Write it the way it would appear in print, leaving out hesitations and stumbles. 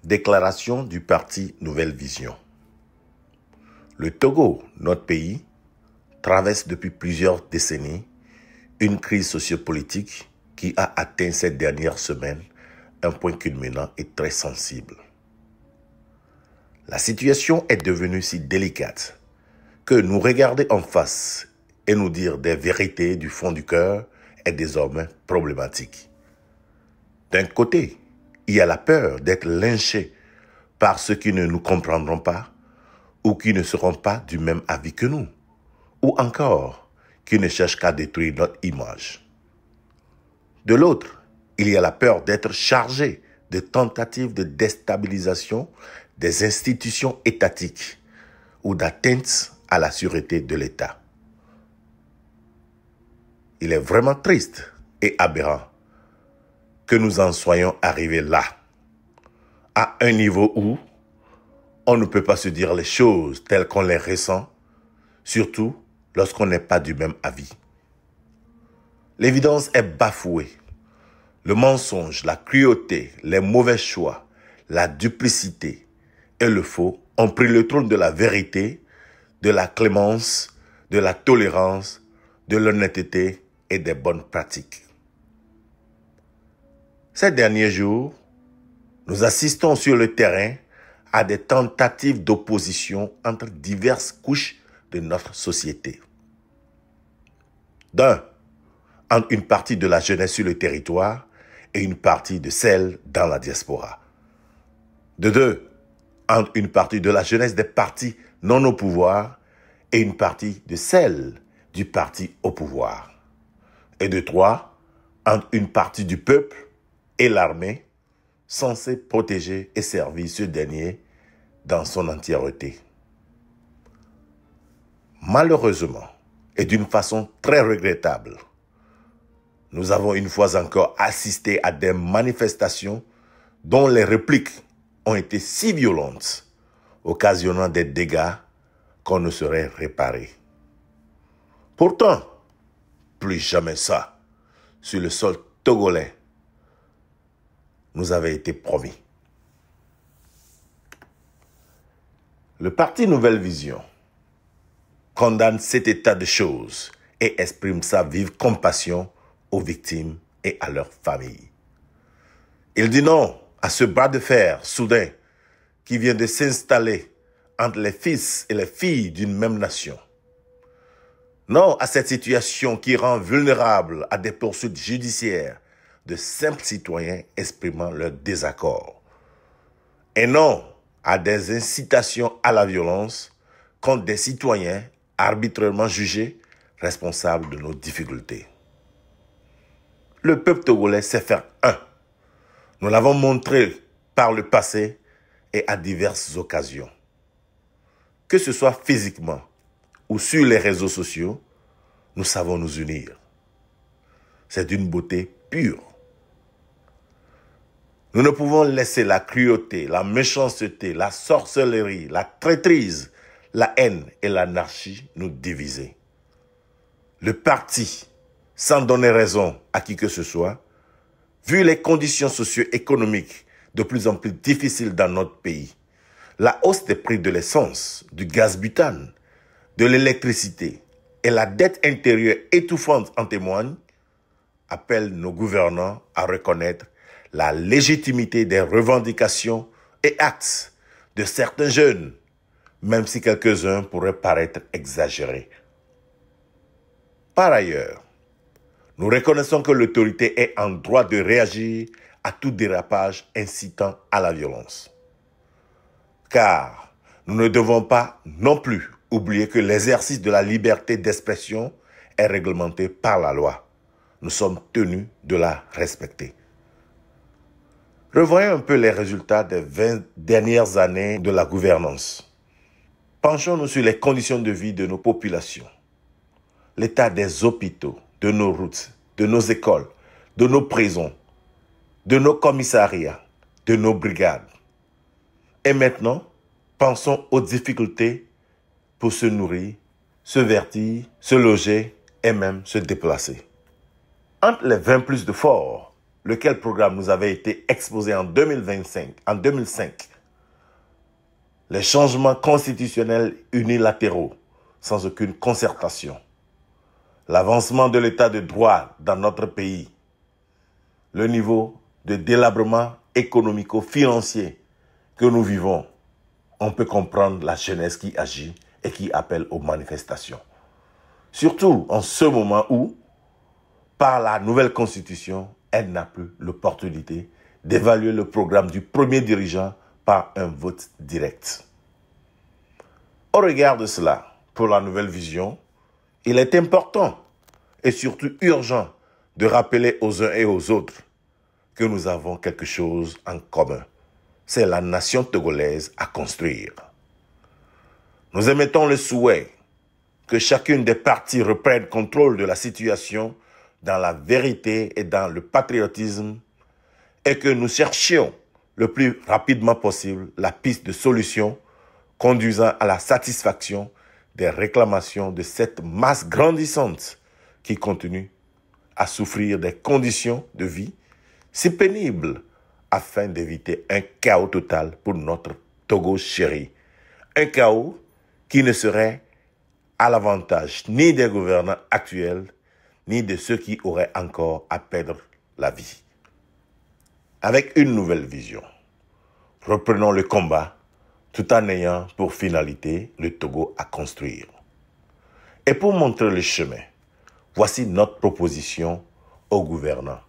Déclaration du parti Nouvelle Vision. Le Togo, notre pays, traverse depuis plusieurs décennies une crise sociopolitique qui a atteint ces dernières semaines un point culminant et très sensible. La situation est devenue si délicate que nous regarder en face et nous dire des vérités du fond du cœur est désormais problématique. D'un côté, il y a la peur d'être lynchés par ceux qui ne nous comprendront pas ou qui ne seront pas du même avis que nous, ou encore qui ne cherchent qu'à détruire notre image. De l'autre, il y a la peur d'être chargé de tentatives de déstabilisation des institutions étatiques ou d'atteinte à la sûreté de l'État. Il est vraiment triste et aberrant que nous en soyons arrivés là, à un niveau où on ne peut pas se dire les choses telles qu'on les ressent, surtout lorsqu'on n'est pas du même avis. L'évidence est bafouée. Le mensonge, la cruauté, les mauvais choix, la duplicité et le faux ont pris le trône de la vérité, de la clémence, de la tolérance, de l'honnêteté et des bonnes pratiques. Ces derniers jours, nous assistons sur le terrain à des tentatives d'opposition entre diverses couches de notre société. D'un, entre une partie de la jeunesse sur le territoire et une partie de celle dans la diaspora. De deux, entre une partie de la jeunesse des partis non au pouvoir et une partie de celle du parti au pouvoir. Et de trois, entre une partie du peuple et l'armée, censée protéger et servir ce dernier dans son entièreté. Malheureusement, et d'une façon très regrettable, nous avons une fois encore assisté à des manifestations dont les répliques ont été si violentes, occasionnant des dégâts qu'on ne saurait réparer. Pourtant, plus jamais ça, sur le sol togolais, nous avait été promis. Le parti Nouvelle Vision condamne cet état de choses et exprime sa vive compassion aux victimes et à leurs familles. Il dit non à ce bras de fer soudain qui vient de s'installer entre les fils et les filles d'une même nation. Non à cette situation qui rend vulnérable à des poursuites judiciaires de simples citoyens exprimant leur désaccord. Et non à des incitations à la violence contre des citoyens arbitrairement jugés responsables de nos difficultés. Le peuple togolais sait faire un. Nous l'avons montré par le passé et à diverses occasions. Que ce soit physiquement ou sur les réseaux sociaux, nous savons nous unir. C'est d'une beauté pure. Nous ne pouvons laisser la cruauté, la méchanceté, la sorcellerie, la traîtrise, la haine et l'anarchie nous diviser. Le parti, sans donner raison à qui que ce soit, vu les conditions socio-économiques de plus en plus difficiles dans notre pays, la hausse des prix de l'essence, du gaz butane, de l'électricité et la dette intérieure étouffante en témoignent, appelle nos gouvernants à reconnaître la légitimité des revendications et actes de certains jeunes, même si quelques-uns pourraient paraître exagérés. Par ailleurs, nous reconnaissons que l'autorité est en droit de réagir à tout dérapage incitant à la violence. Car nous ne devons pas non plus oublier que l'exercice de la liberté d'expression est réglementé par la loi. Nous sommes tenus de la respecter. Revoyons un peu les résultats des 20 dernières années de la gouvernance. Penchons-nous sur les conditions de vie de nos populations, l'état des hôpitaux, de nos routes, de nos écoles, de nos prisons, de nos commissariats, de nos brigades. Et maintenant, pensons aux difficultés pour se nourrir, se vertir, se loger et même se déplacer. Entre les 20 plus de forts lequel programme nous avait été exposé en 2005, les changements constitutionnels unilatéraux sans aucune concertation, l'avancement de l'état de droit dans notre pays, le niveau de délabrement économico-financier que nous vivons, on peut comprendre la jeunesse qui agit et qui appelle aux manifestations. Surtout en ce moment où, par la nouvelle constitution, elle n'a plus l'opportunité d'évaluer le programme du premier dirigeant par un vote direct. Au regard de cela, pour la nouvelle vision, il est important et surtout urgent de rappeler aux uns et aux autres que nous avons quelque chose en commun. C'est la nation togolaise à construire. Nous émettons le souhait que chacune des parties reprenne contrôle de la situation dans la vérité et dans le patriotisme et que nous cherchions le plus rapidement possible la piste de solution conduisant à la satisfaction des réclamations de cette masse grandissante qui continue à souffrir des conditions de vie si pénibles afin d'éviter un chaos total pour notre Togo chéri. Un chaos qui ne serait à l'avantage ni des gouvernants actuels, ni de ceux qui auraient encore à perdre la vie. Avec une nouvelle vision, reprenons le combat tout en ayant pour finalité le Togo à construire. Et pour montrer le chemin, voici notre proposition aux gouvernants.